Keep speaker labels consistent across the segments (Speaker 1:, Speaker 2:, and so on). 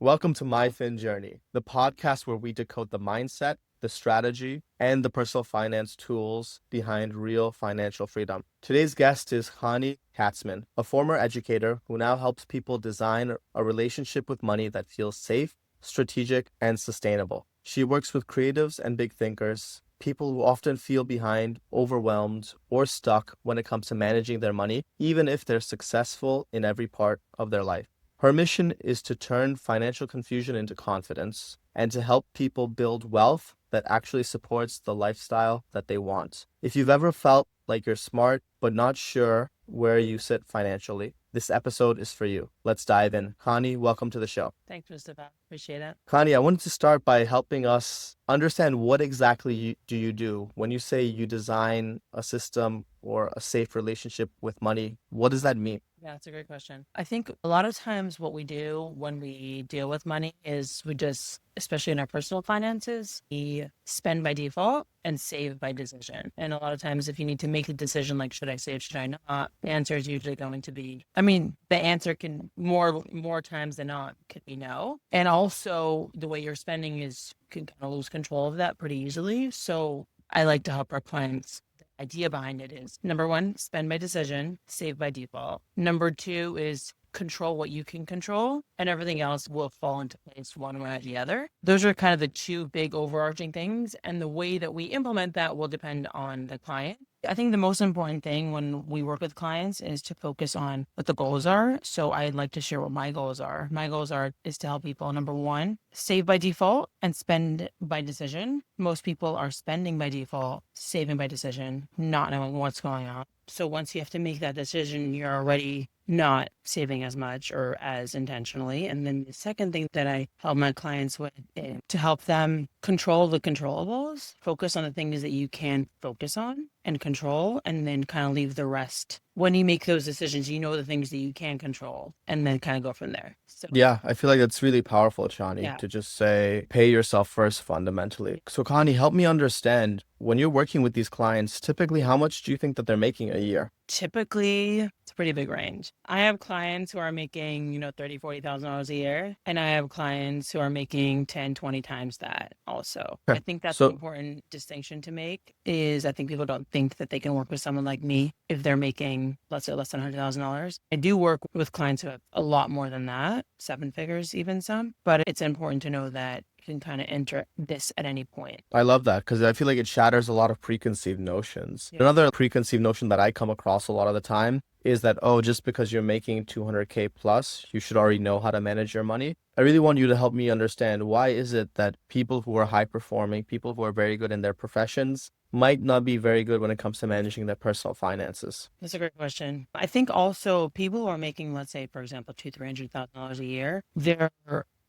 Speaker 1: Welcome to MyFinJourney, the podcast where we decode the mindset, the strategy, and the personal finance tools behind real financial freedom. Today's guest is Chani Katzman, a former educator who now helps people design a relationship with money that feels safe, strategic, and sustainable. She works with creatives and big thinkers, people who often feel behind, overwhelmed, or stuck when it comes to managing their money, even if they're successful in every part of their life. Her mission is to turn financial confusion into confidence and to help people build wealth that actually supports the lifestyle that they want. If you've ever felt like you're smart but not sure where you sit financially, this episode is for you. Let's dive in. Chani, welcome to the show.
Speaker 2: Thanks, Mustafa. Appreciate it.
Speaker 1: Chani, I wanted to start by helping us understand what exactly you do. When you say you design a system or a safe relationship with money, what does that mean?
Speaker 2: Yeah, that's a great question. I think a lot of times what we do when we deal with money is we just, especially in our personal finances, we spend by default and save by decision. And a lot of times if you need to make a decision like, should I save, should I not? The answer is usually going to be, the answer can more times than not could be no. And also the way you're spending is you can kind of lose control of that pretty easily. So I like to help our clients. Idea behind it is number one, spend by decision, save by default. Number two is control what you can control, and everything else will fall into place one way or the other. Those are kind of the two big overarching things, and the way that we implement that will depend on the client. I think the most important thing when we work with clients is to focus on what the goals are. So I'd like to share what my goals are. My goals is to help people, number one, save by default and spend by decision. Most people are spending by default, saving by decision, not knowing what's going on. So once you have to make that decision, you're already not saving as much or as intentionally. And then the second thing that I help my clients with is to help them control the controllables, focus on the things that you can focus on and control, and then kind of leave the rest. When you make those decisions, you know the things that you can control and then kind of go from there. So
Speaker 1: Yeah, I feel like that's really powerful, Chani,
Speaker 2: yeah.
Speaker 1: to just say, pay yourself first fundamentally. So, Chani, help me understand, when you're working with these clients, typically how much do you think that they're making a year?
Speaker 2: Typically, it's a pretty big range. I have clients who are making, $30,000, $40,000 a year. And I have clients who are making 10, 20 times that also. I
Speaker 1: Okay.
Speaker 2: think that's an
Speaker 1: So,
Speaker 2: important distinction to make is I think people don't think that they can work with someone like me if they're making, let's say, less than $100,000. I do work with clients who have a lot more than that, seven figures, even some. But it's important to know that you can kind of enter this at any point.
Speaker 1: I love that because I feel like it shatters a lot of preconceived notions.
Speaker 2: Yeah.
Speaker 1: Another preconceived notion that I come across a lot of the time is that, oh, just because you're making 200K plus, you should already know how to manage your money. I really want you to help me understand, why is it that people who are high performing, people who are very good in their professions, might not be very good when it comes to managing their personal finances?
Speaker 2: That's a great question. I think also people who are making, let's say, for example, $200,000-$300,000 a year,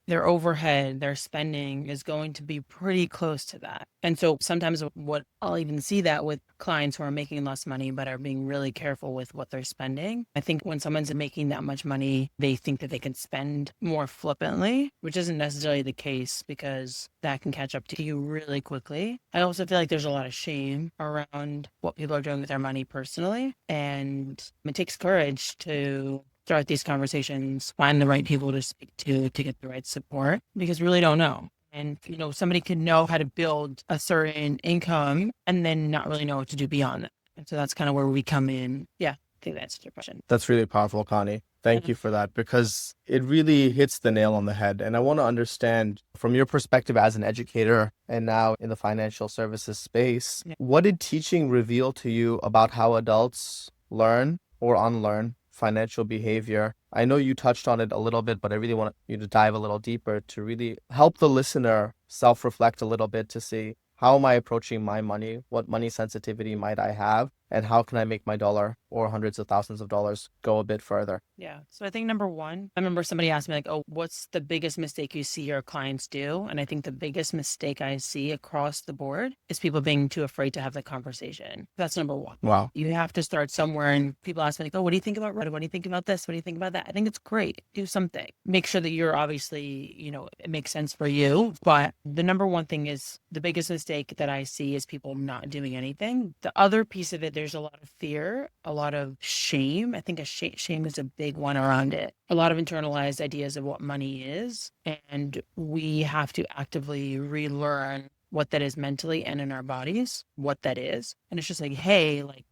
Speaker 2: their overhead, their spending is going to be pretty close to that. And so sometimes what I'll even see that with clients who are making less money but are being really careful with what they're spending. I think when someone's making that much money, they think that they can spend more flippantly, which isn't necessarily the case because that can catch up to you really quickly. I also feel like there's a lot of shame around what people are doing with their money personally. And it takes courage to start these conversations, find the right people to speak to get the right support, because we really don't know. And, somebody can know how to build a certain income and then not really know what to do beyond that. And so that's kind of where we come in. Yeah, I think that's your question.
Speaker 1: That's really powerful, Connie. Thank you for that, because it really hits the nail on the head. And I want to understand, from your perspective as an educator and now in the financial services space, what did teaching reveal to you about how adults learn or unlearn financial behavior? I know you touched on it a little bit, but I really want you to dive a little deeper to really help the listener self-reflect a little bit to see, how am I approaching my money? What money sensitivity might I have? And how can I make my dollar or hundreds of thousands of dollars go a bit further?
Speaker 2: Yeah. So I think number one, I remember somebody asked me like, oh, what's the biggest mistake you see your clients do? And I think the biggest mistake I see across the board is people being too afraid to have the conversation. That's number one.
Speaker 1: Wow.
Speaker 2: You have to start somewhere, and people ask me like, oh, what do you think about Reddit? What do you think about this? What do you think about that? I think it's great. Do something. Make sure that you're obviously, it makes sense for you. But the number one thing is the biggest mistake that I see is people not doing anything. The other piece of it, there's a lot of fear, a lot of shame. I think shame is a big one around it. A lot of internalized ideas of what money is. And we have to actively relearn what that is mentally and in our bodies, what that is. And it's just like, hey, like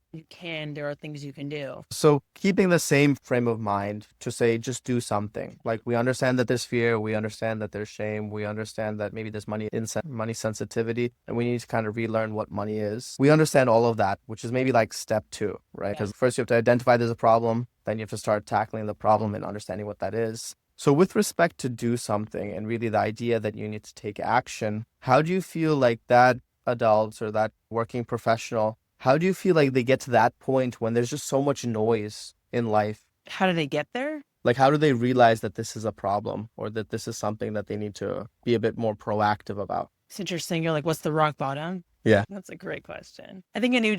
Speaker 2: there are things you can do.
Speaker 1: So keeping the same frame of mind to say, just do something. Like, we understand that there's fear, we understand that there's shame, we understand that maybe there's money sensitivity, and we need to kind of relearn what money is. We understand all of that, which is maybe like step 2, right? Because first you have to identify there's a problem, then you have to start tackling the problem and understanding what that is. So with respect to do something and really the idea that you need to take action, how do you feel like that adults or that working professional, how do you feel like they get to that point when there's just so much noise in life?
Speaker 2: How do they get there?
Speaker 1: Like, how do they realize that this is a problem or that this is something that they need to be a bit more proactive about?
Speaker 2: It's interesting. You're like, what's the rock bottom?
Speaker 1: Yeah.
Speaker 2: That's a great question. I think a new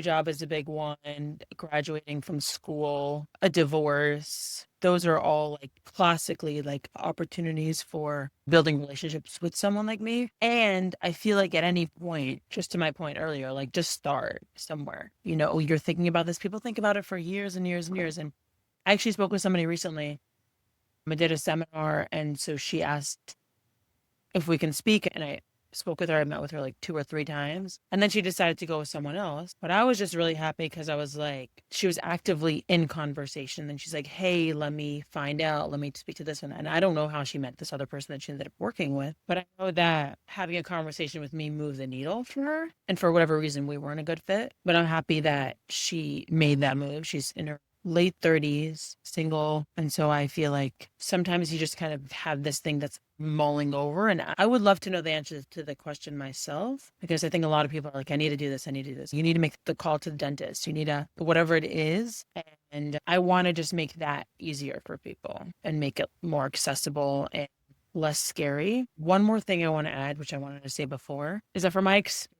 Speaker 2: job is a big one. Graduating from school, a divorce. Those are all like classically like opportunities for building relationships with someone like me. And I feel like at any point, just to my point earlier, like just start somewhere. You know, you're thinking about this. People think about it for years and years and years. And I actually spoke with somebody recently. I did a seminar, and so she asked if we can speak, and I spoke with her. I met with her like 2 or 3 times, and then she decided to go with someone else. But I was just really happy because I was like, she was actively in conversation. And she's like, hey, let me find out. Let me speak to this one. And I don't know how she met this other person that she ended up working with, but I know that having a conversation with me moved the needle for her. And for whatever reason, we weren't a good fit. But I'm happy that she made that move. She's in her late 30s, single. And so I feel like sometimes you just kind of have this thing that's mulling over. And I would love to know the answer to the question myself, because I think a lot of people are like, I need to do this. I need to do this. You need to make the call to the dentist. You need to, whatever it is. And I want to just make that easier for people and make it more accessible and less scary. One more thing I want to add, which I wanted to say before, is that for my experience,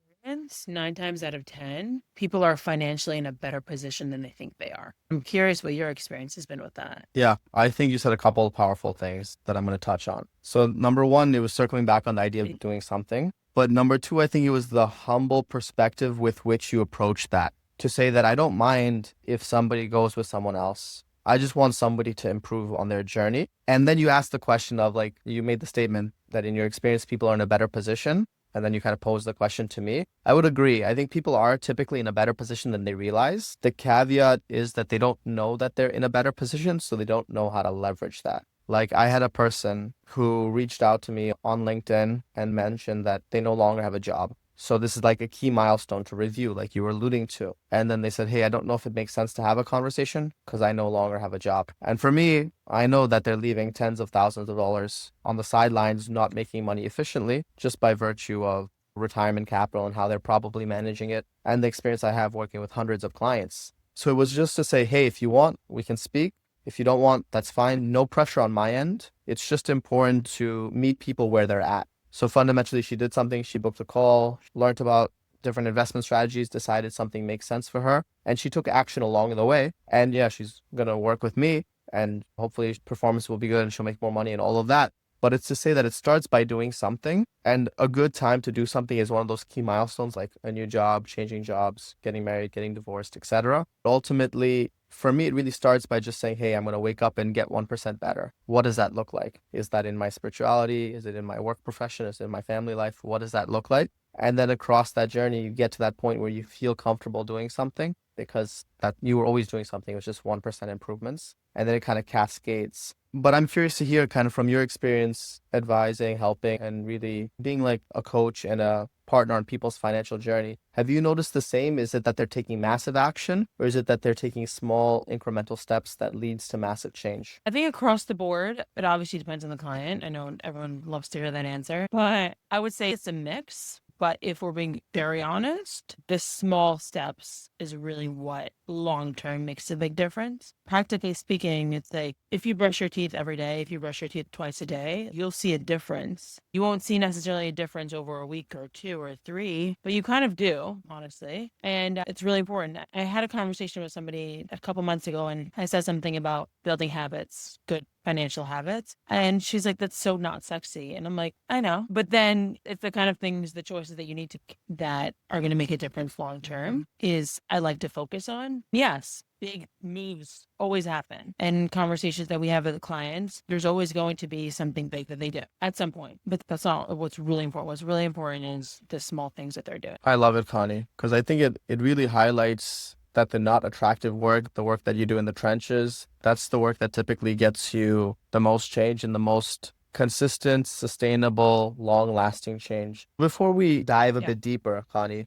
Speaker 2: 9 times out of 10, people are financially in a better position than they think they are. I'm curious what your experience has been with that.
Speaker 1: Yeah, I think you said a couple of powerful things that I'm going to touch on. So number 1, it was circling back on the idea of doing something. But number 2, I think it was the humble perspective with which you approach that. To say that I don't mind if somebody goes with someone else. I just want somebody to improve on their journey. And then you ask the question of, like, you made the statement that in your experience, people are in a better position. And then you kind of pose the question to me. I would agree. I think people are typically in a better position than they realize. The caveat is that they don't know that they're in a better position, so they don't know how to leverage that. Like, I had a person who reached out to me on LinkedIn and mentioned that they no longer have a job. So this is like a key milestone to review, like you were alluding to. And then they said, hey, I don't know if it makes sense to have a conversation because I no longer have a job. And for me, I know that they're leaving tens of thousands of dollars on the sidelines, not making money efficiently, just by virtue of retirement capital and how they're probably managing it, and the experience I have working with hundreds of clients. So it was just to say, hey, if you want, we can speak. If you don't want, that's fine. No pressure on my end. It's just important to meet people where they're at. So fundamentally, she did something. She booked a call, learned about different investment strategies, decided something makes sense for her, and she took action along the way. And yeah, she's going to work with me, and hopefully performance will be good and she'll make more money and all of that. But it's to say that it starts by doing something, and a good time to do something is one of those key milestones, like a new job, changing jobs, getting married, getting divorced, etc. Ultimately, for me, it really starts by just saying, hey, I'm going to wake up and get 1% better. What does that look like? Is that in my spirituality? Is it in my work profession? Is it in my family life? What does that look like? And then across that journey, you get to that point where you feel comfortable doing something because that you were always doing something. It was just 1% improvements. And then it kind of cascades. But I'm curious to hear kind of from your experience advising, helping, and really being like a coach and a partner on people's financial journey. Have you noticed the same? Is it that they're taking massive action, or is it that they're taking small incremental steps that leads to massive change?
Speaker 2: I think across the board, it obviously depends on the client. I know everyone loves to hear that answer, but I would say it's a mix. But if we're being very honest, the small steps is really what long-term makes a big difference. Practically speaking, it's like if you brush your teeth every day, if you brush your teeth twice a day, you'll see a difference. You won't see necessarily a difference over a week or 2 or 3, but you kind of do, honestly. And it's really important. I had a conversation with somebody a couple months ago, and I said something about building habits, good financial habits. And she's like, that's so not sexy. And I'm like, I know. But then it's the kind of things, the choices that you need to, that are going to make a difference long term is I like to focus on. Yes, big moves always happen. And conversations that we have with the clients, there's always going to be something big that they do at some point. But that's not what's really important. What's really important is the small things that they're doing.
Speaker 1: I love it, Connie, because I think it really highlights that the not attractive work, the work that you do in the trenches, that's the work that typically gets you the most change and the most consistent, sustainable, long-lasting change. Before we dive a bit deeper, Connie,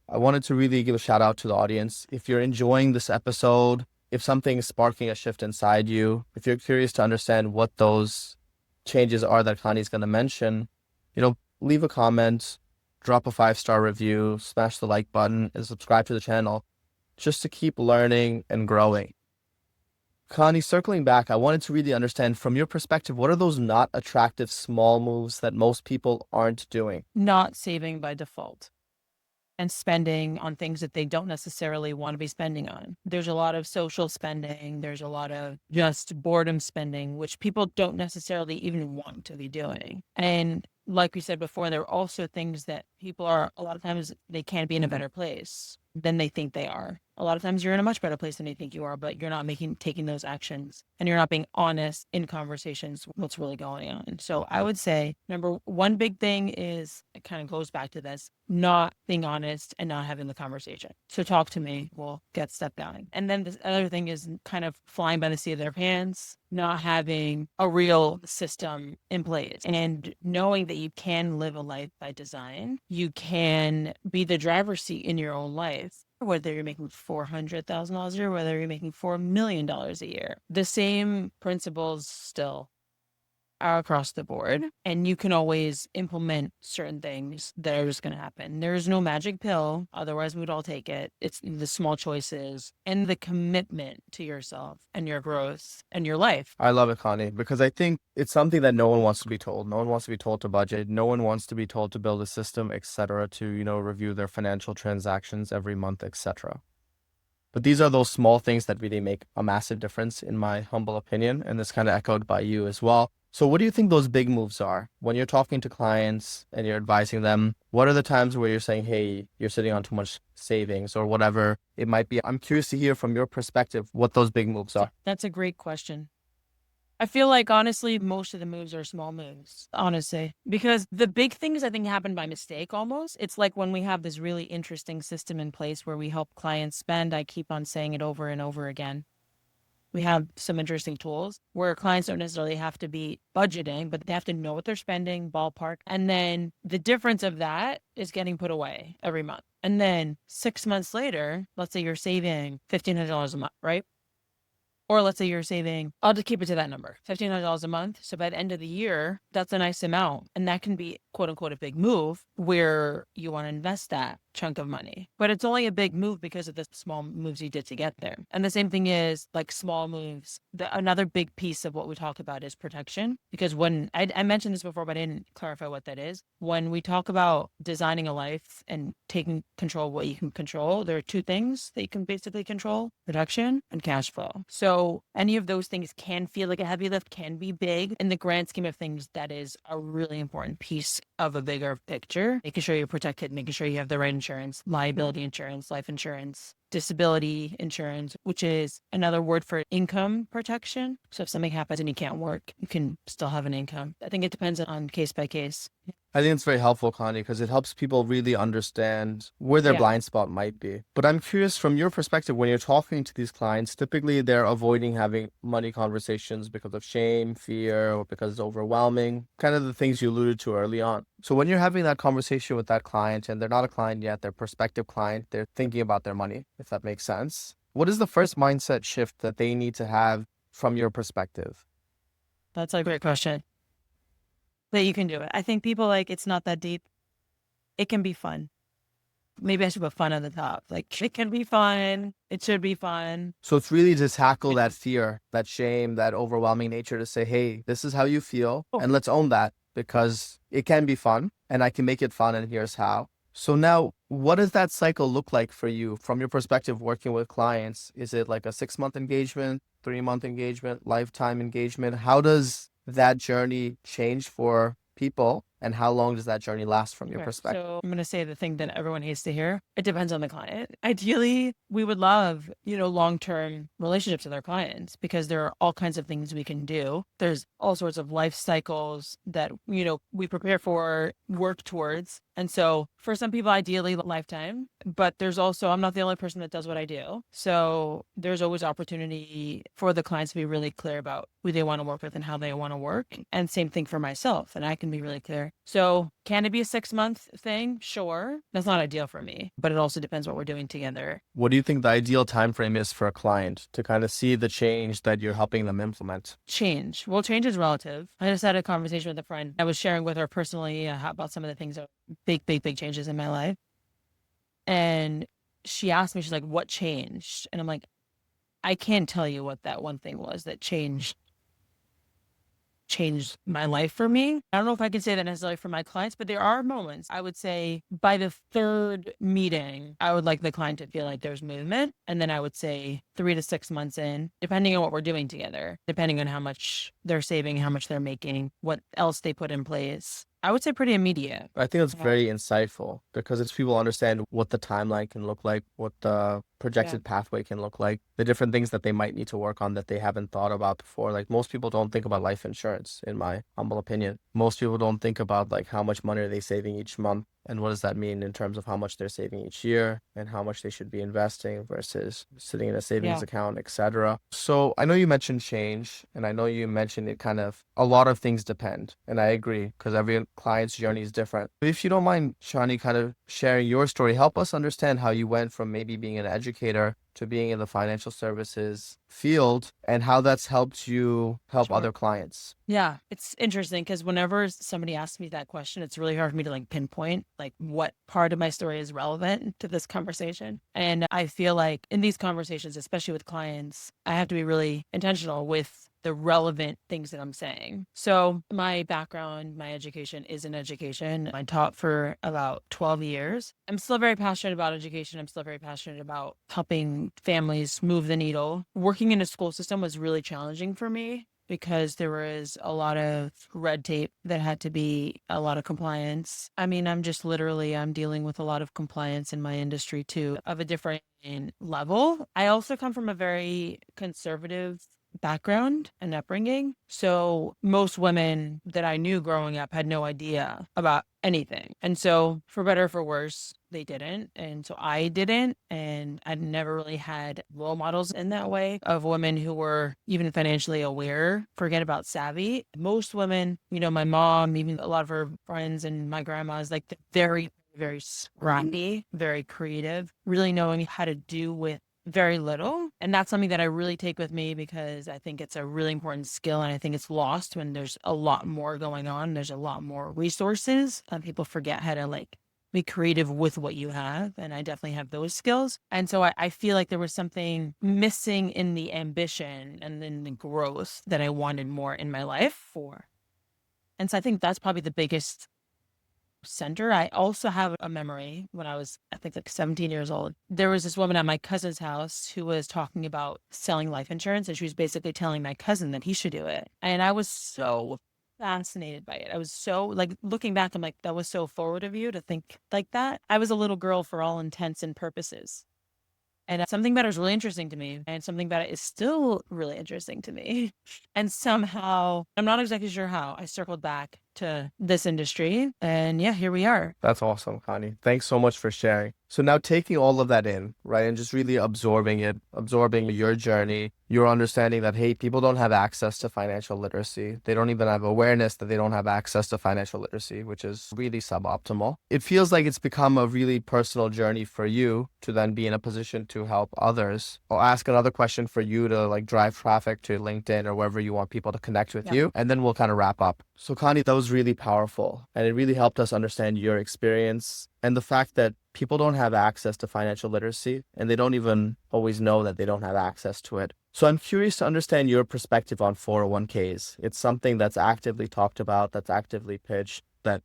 Speaker 1: I wanted to really give a shout out to the audience. If you're enjoying this episode, if something is sparking a shift inside you, if you're curious to understand what those changes are that Connie's going to mention, leave a comment, drop a 5-star review, smash the like button, and subscribe to the channel just to keep learning and growing. Connie, circling back, I wanted to really understand from your perspective, what are those not attractive small moves that most people aren't doing?
Speaker 2: Not saving by default and spending on things that they don't necessarily want to be spending on. There's a lot of social spending. There's a lot of just boredom spending, which people don't necessarily even want to be doing. And like we said before, there are also things that people are, a lot of times they can't be in a better place than they think they are. A lot of times you're in a much better place than you think you are, but you're not taking those actions and you're not being honest in conversations what's really going on. So I would say number one big thing is, it kind of goes back to this, not being honest and not having the conversation. So talk to me, we'll get stuff going. And then the other thing is kind of flying by the seat of their pants, not having a real system in place and knowing that you can live a life by design. You can be the driver's seat in your own life, whether you're making $400,000 a year, whether you're making $4 million a year. The same principles still are across the board, and you can always implement certain things that are just going to happen. There's no magic pill, otherwise we'd all take it. It's the small choices and the commitment to yourself and your growth and your life.
Speaker 1: I love it, Connie, because I think it's something that no one wants to be told. No one wants to be told to budget. No one wants to be told to build a system, etc., to, review their financial transactions every month, etc. But these are those small things that really make a massive difference, in my humble opinion, and this kind of echoed by you as well. So what do you think those big moves are? When you're talking to clients and you're advising them, what are the times where you're saying, hey, you're sitting on too much savings or whatever it might be? I'm curious to hear from your perspective what those big moves are.
Speaker 2: That's a great question. I feel like, honestly, most of the moves are small moves, honestly, because the big things I think happen by mistake almost. It's like when we have this really interesting system in place where we help clients spend, I keep on saying it over and over again. We have some interesting tools where clients don't necessarily have to be budgeting, but they have to know what they're spending, ballpark. And then the difference of that is getting put away every month. And then 6 months later, let's say you're saving $1,500 a month, right? Or let's say you're saving, I'll just keep it to that number, $1,500 a month. So by the end of the year, that's a nice amount. And that can be, quote unquote, a big move where you want to invest that chunk of money. But it's only a big move because of the small moves you did to get there. And the same thing is like small moves. Another big piece of what we talk about is protection. Because when I mentioned this before, but I didn't clarify what that is. When we talk about designing a life and taking control of what you can control, there are two things that you can basically control: protection and cash flow. So any of those things can feel like a heavy lift, can be big. In the grand scheme of things, that is a really important piece of a bigger picture, making sure you're protected, making sure you have the right insurance, liability insurance, life insurance, disability insurance, which is another word for income protection. So if something happens and you can't work, you can still have an income. I think it depends on case by case.
Speaker 1: I think it's very helpful, Connie, because it helps people really understand where their blind spot might be. But I'm curious, from your perspective, when you're talking to these clients, typically they're avoiding having money conversations because of shame, fear, or because it's overwhelming, kind of the things you alluded to early on. So when you're having that conversation with that client, and they're not a client yet, they're a prospective client, they're thinking about their money, if that makes sense, what is the first mindset shift that they need to have from your perspective?
Speaker 2: That's a great question. That you can do it. I think people like, it's not that deep. It can be fun. Maybe I should put fun on the top. Like, it can be fun. It should be fun.
Speaker 1: So it's really to tackle that fear, that shame, that overwhelming nature, to say, hey, this is how you feel. And let's own that, because it can be fun and I can make it fun. And here's how. So now, what does that cycle look like for you from your perspective working with clients? Is it like a 6-month engagement, 3-month engagement, lifetime engagement? How does that journey change for people, and how long does that journey last from your
Speaker 2: Okay,
Speaker 1: perspective?
Speaker 2: so I'm going to say the thing that everyone hates to hear. It depends on the client. Ideally, we would love, long-term relationships with our clients because there are all kinds of things we can do. There's all sorts of life cycles that, we prepare for, work towards. And so for some people, ideally lifetime, but there's also, I'm not the only person that does what I do. So there's always opportunity for the clients to be really clear about who they want to work with and how they want to work. And same thing for myself. And I can be really clear. So can it be a 6-month thing? Sure. That's not ideal for me, but it also depends what we're doing together.
Speaker 1: What do you think the ideal time frame is for a client to kind of see the change that you're helping them implement?
Speaker 2: Change. Well, change is relative. I just had a conversation with a friend. I was sharing with her personally about some of the things that are big changes in my life. And she asked me, she's like, what changed? And I'm like, I can't tell you what that one thing was that changed my life for me. I don't know if I can say that necessarily for my clients, but there are moments, I would say by the third meeting, I would like the client to feel like there's movement. And then I would say 3 to 6 months in, depending on what we're doing together, depending on how much they're saving, how much they're making, what else they put in place. I would say pretty immediate.
Speaker 1: I think it's very insightful because it's people understand what the timeline can look like, what the projected pathway can look like, the different things that they might need to work on that they haven't thought about before. Like most people don't think about life insurance, in my humble opinion. Most people don't think about like how much money are they saving each month and what does that mean in terms of how much they're saving each year and how much they should be investing versus sitting in a savings account, etc. So I know you mentioned change and I know you mentioned it kind of a lot of things depend. And I agree because every client's journey is different. If you don't mind, Chani, kind of sharing your story, help us understand how you went from maybe being an educator to being in the financial services field and how that's helped you help other clients.
Speaker 2: Yeah, it's interesting because whenever somebody asks me that question, it's really hard for me to like pinpoint like what part of my story is relevant to this conversation. And I feel like in these conversations, especially with clients, I have to be really intentional with the relevant things that I'm saying. So my background, my education is in education. I taught for about 12 years. I'm still very passionate about education. I'm still very passionate about helping families move the needle. Working in a school system was really challenging for me because there was a lot of red tape that had to be, a lot of compliance. I mean, I'm dealing with a lot of compliance in my industry too, of a different level. I also come from a very conservative background and upbringing. So most women that I knew growing up had no idea about anything. And so for better or for worse, they didn't. And so I didn't. And I never really had role models in that way of women who were even financially aware, forget about savvy. Most women, my mom, even a lot of her friends and my grandma's like very, very scrappy, very creative, really knowing how to do with very little. And that's something that I really take with me because I think it's a really important skill. And I think it's lost when there's a lot more going on. There's a lot more resources and people forget how to like be creative with what you have. And I definitely have those skills. And so I feel like there was something missing in the ambition and in the growth that I wanted more in my life for. And so I think that's probably the biggest center. I also have a memory when I was, I think, like 17 years old. There was this woman at my cousin's house who was talking about selling life insurance, and she was basically telling my cousin that he should do it. And I was so fascinated by it. I was so like looking back, I'm like, that was so forward of you to think like that. I was a little girl for all intents and purposes. And something that is really interesting to me and something that is still really interesting to me. And somehow, I'm not exactly sure how, I circled back to this industry. And yeah, here we are.
Speaker 1: That's awesome, Connie. Thanks so much for sharing. So now taking all of that in, right, and just really absorbing it, absorbing your journey, your understanding that, hey, people don't have access to financial literacy. They don't even have awareness that they don't have access to financial literacy, which is really suboptimal. It feels like it's become a really personal journey for you to then be in a position to help others. I'll ask another question for you to like drive traffic to LinkedIn or wherever you want people to connect with you, and then we'll kind of wrap up. So Connie, that was really powerful and it really helped us understand your experience and the fact that people don't have access to financial literacy and they don't even always know that they don't have access to it. So I'm curious to understand your perspective on 401ks. It's something that's actively talked about, that's actively pitched, that,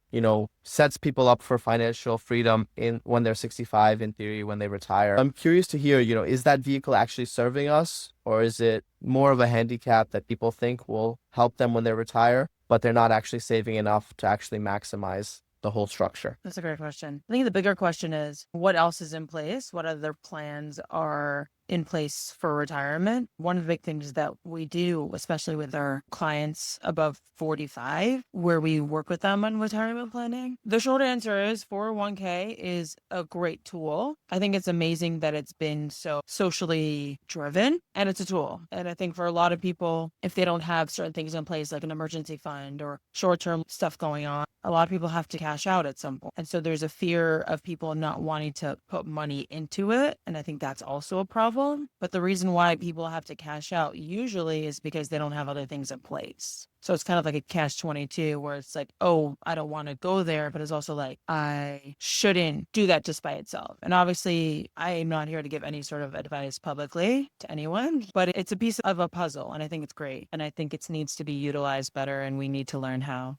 Speaker 1: sets people up for financial freedom when they're 65, in theory, when they retire. I'm curious to hear, is that vehicle actually serving us, or is it more of a handicap that people think will help them when they retire, but they're not actually saving enough to actually maximize the whole structure?
Speaker 2: That's a great question. I think the bigger question is, what else is in place? What other plans are in place for retirement? One of the big things that we do, especially with our clients above 45, where we work with them on retirement planning, the short answer is 401k is a great tool. I think it's amazing that it's been so socially driven, and it's a tool. And I think for a lot of people, if they don't have certain things in place, like an emergency fund or short-term stuff going on, a lot of people have to cash out at some point. And so there's a fear of people not wanting to put money into it. And I think that's also a problem. But the reason why people have to cash out usually is because they don't have other things in place. So it's kind of like a catch-22 where it's like, oh, I don't want to go there, but it's also like, I shouldn't do that just by itself. And obviously, I am not here to give any sort of advice publicly to anyone, but it's a piece of a puzzle, and I think it's great. And I think it needs to be utilized better, and we need to learn how.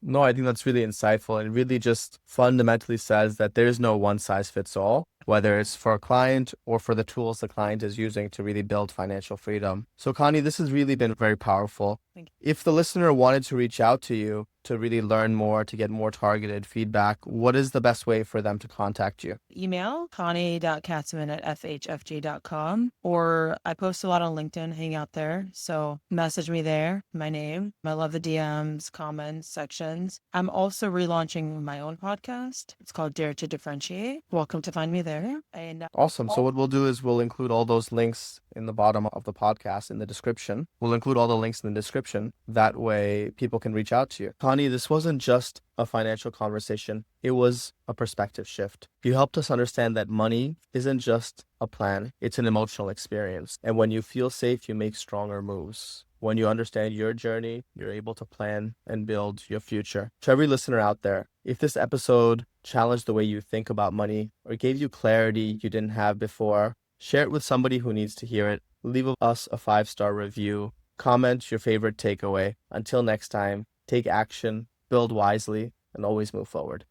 Speaker 1: No, I think that's really insightful, and really just fundamentally says that there's no one size fits all, whether it's for a client or for the tools the client is using to really build financial freedom. So Connie, this has really been very powerful.
Speaker 2: Thank you.
Speaker 1: If the listener wanted to reach out to you to really learn more, to get more targeted feedback, what is the best way for them to contact you?
Speaker 2: Email connie.katzman@fhfg.com, or I post a lot on LinkedIn, hang out there. So message me there, my name. I love the DMs, comments, sections. I'm also relaunching my own podcast. It's called Dare to Differentiate. Welcome to find me there. And
Speaker 1: Awesome. So what we'll do is we'll include all those links in the bottom of the podcast in the description. We'll include all the links in the description. That way people can reach out to you. Connie, this wasn't just a financial conversation. It was a perspective shift. You helped us understand that money isn't just a plan. It's an emotional experience. And when you feel safe, you make stronger moves. When you understand your journey, you're able to plan and build your future. To every listener out there, if this episode challenged the way you think about money or gave you clarity you didn't have before, share it with somebody who needs to hear it. Leave us a 5-star review. Comment your favorite takeaway. Until next time, take action, build wisely, and always move forward.